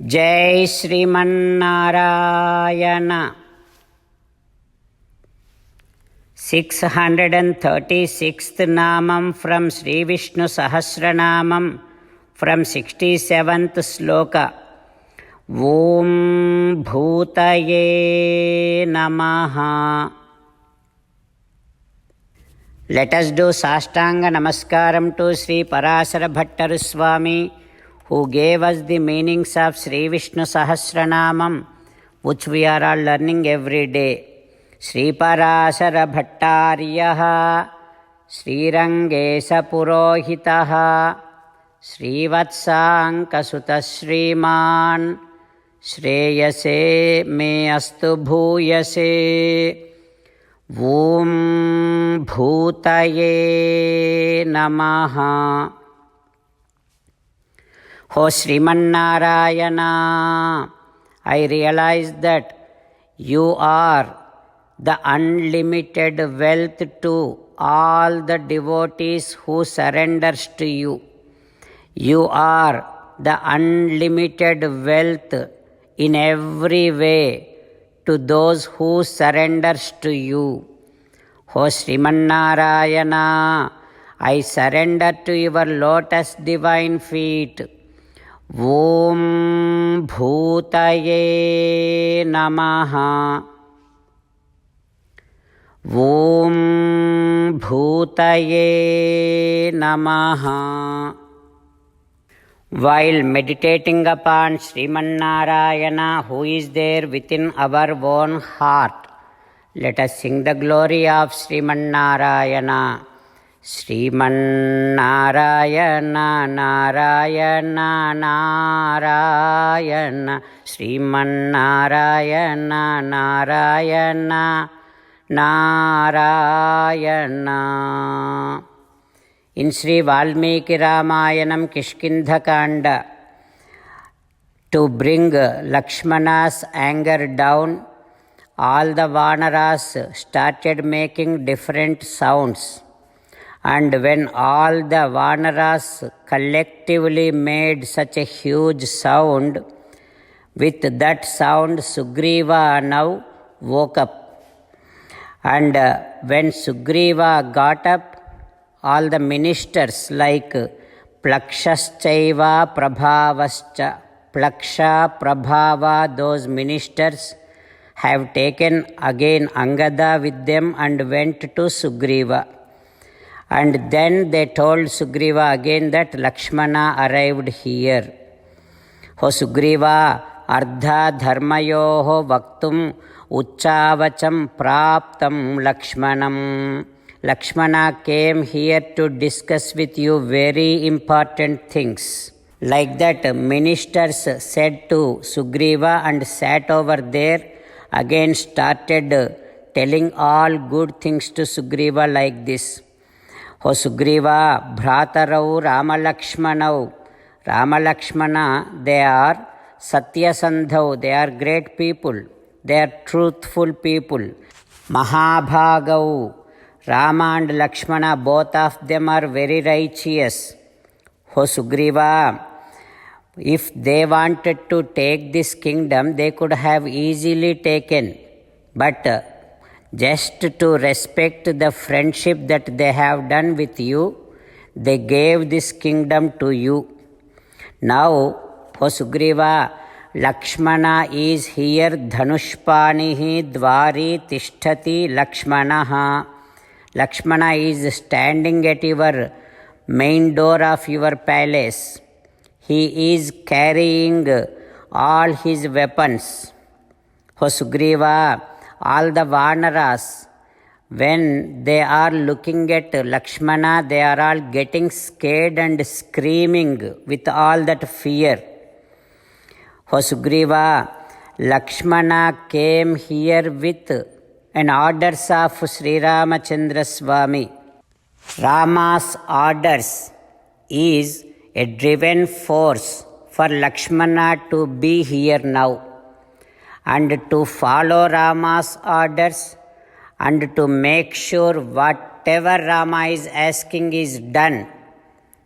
Jai Sriman Narayana. 636th namam from Sri Vishnu Sahasranamam from 67th sloka. Om Bhutaye Namaha. Let us do Sastanga Namaskaram to Sri Parasara Bhattaru Swami, who gave us the meanings of Sri Vishnu Sahasranamam, which we are all learning every day. Sri Parasara Bhattaryaha, Sri Rangesa Purohitaha, Sri Vatsanka Sutta Shriman, Shreyase me astu bhuyase. Om Bhutaye Namaha. O Srimannarayana, I realize that you are the unlimited wealth to all the devotees who surrenders to you. You are the unlimited wealth in every way to those who surrenders to you. O Srimannarayana, I surrender to your lotus divine feet. Om Bhutaye Namaha. Om Bhutaye Namaha. While meditating upon Srimannarayana, who is there within our own heart, let us sing the glory of Srimannarayana. Srimannarayana, Narayana, Narayana, Srimannarayana, Narayana, Narayana. In Sri Valmiki Ramayanam Kishkindha Kanda, to bring Lakshmana's anger down, all the Vanaras started making different sounds. And when all the Vanaras collectively made such a huge sound, with that sound Sugriva now woke up. And when Sugriva got up, all the ministers like Plakshashchaiva Prabhavascha, Plaksha, Prabhava, those ministers have taken again Angada with them and went to Sugriva. And then they told Sugriva again that Lakshmana arrived here. O Sugriva, Ardha Dharmayoho Vaktum Uchavacham Praptam Lakshmanam. Lakshmana came here to discuss with you very important things. Like that, ministers said to Sugriva and sat over there, again started telling all good things to Sugriva like this. O Sugriva, Bhratarau Ramalakshmanau. Ramalakshmana, they are Satyasandhau, they are great people, they are truthful people. Mahabhagau, Rama and Lakshmana, both of them are very righteous. O Sugriva, if they wanted to take this kingdom, they could have easily taken. But just to respect the friendship that they have done with you, they gave this kingdom to you. Now, O Sugriva, Lakshmana is here. Dhanushpanihi dvari tishtati Lakshmanaha. Lakshmana is standing at your main door of your palace. He is carrying all his weapons. O Sugriva, all the Vanaras, when they are looking at Lakshmana, they are all getting scared and screaming with all that fear. O Sugriva, Lakshmana came here with an orders of Sri Ramachandra Swami. Rama's orders is a driven force for Lakshmana to be here now, and to follow Rama's orders and to make sure whatever Rama is asking is done.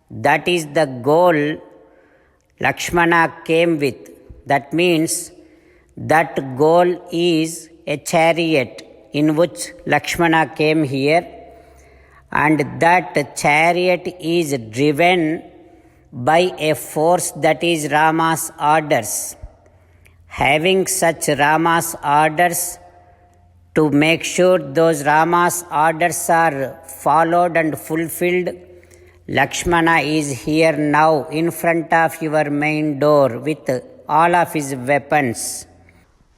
That is the goal Lakshmana came with. That means that goal is a chariot in which Lakshmana came here, and that chariot is driven by a force that is Rama's orders. Having such Rama's orders, to make sure those Rama's orders are followed and fulfilled, Lakshmana is here now in front of your main door with all of his weapons.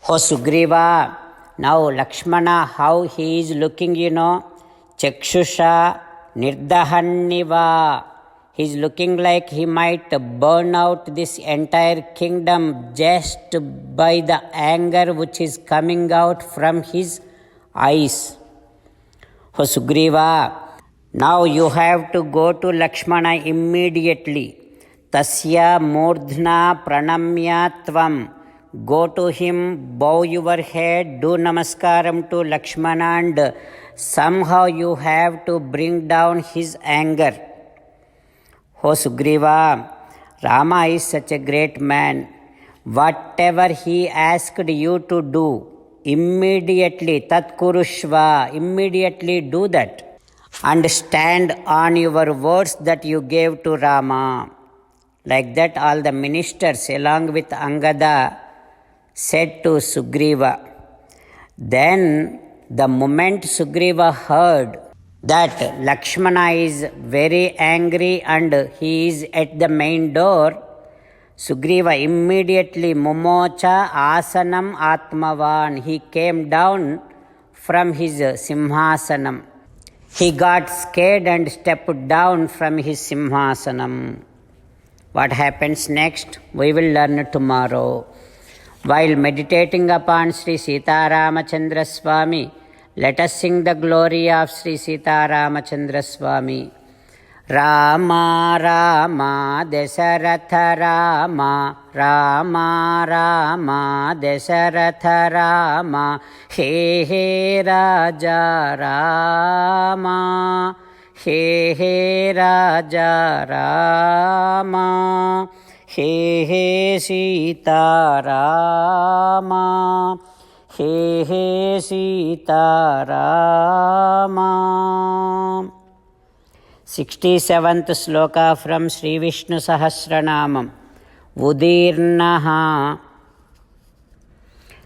Oh Sugriva, now Lakshmana, how he is looking, Chakshusha Nirdahanniva. He is looking like he might burn out this entire kingdom just by the anger which is coming out from his eyes. Oh Sugriva, now you have to go to Lakshmana immediately. Tasya murdhna pranamya tvam. Go to him, bow your head, do namaskaram to Lakshmana, and somehow you have to bring down his anger. Oh Sugriva, Rama is such a great man. Whatever he asked you to do, immediately tat kurushva, immediately do that. And stand on your words that you gave to Rama. Like that, all the ministers along with Angada said to Sugriva. Then, the moment Sugriva heard that Lakshmana is very angry and he is at the main door, Sugriva immediately mumocha asanam atmavan. He came down from his simhasanam. He got scared and stepped down from his simhasanam. What happens next? We will learn tomorrow. While meditating upon Sri Sita Ramachandra Swami, let us sing the glory of Sri Sita Ramachandra Swami. Rama Rama Dasaratha Rama, Rama Rama Dasaratha Rama, He He Raja Rama, He He Raja Rama, He He Sita Rama, He He Sita Rama. 67th sloka from Sri Vishnu Sahasranamam. Udirnaha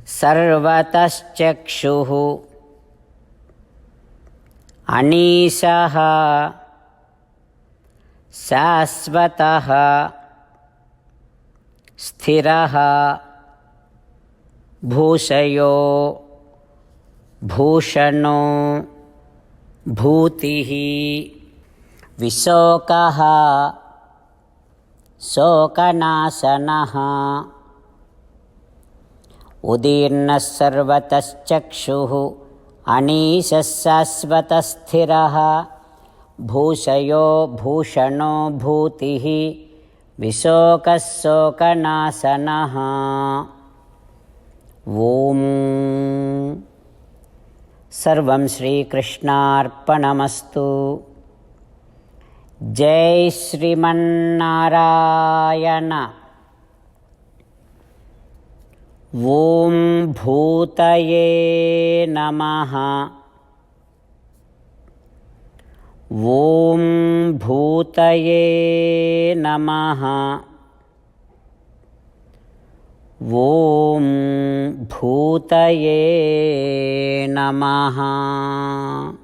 sarvataschakshuhu anisaha sasvataha sthiraha bhushayo bhushano bhutihi visokaha sokanasanaha udirnas sarvataschakshuhu anisasasvatasthiraha bhushayo bhushano bhutihi visokas sokanasanaha. Om Sarvam Shri Krishnarpanamastu. Jai Sriman-Narayana. Om Bhutaye Namaha. Om Bhutaye Namaha. Om Bhutaye Namaha.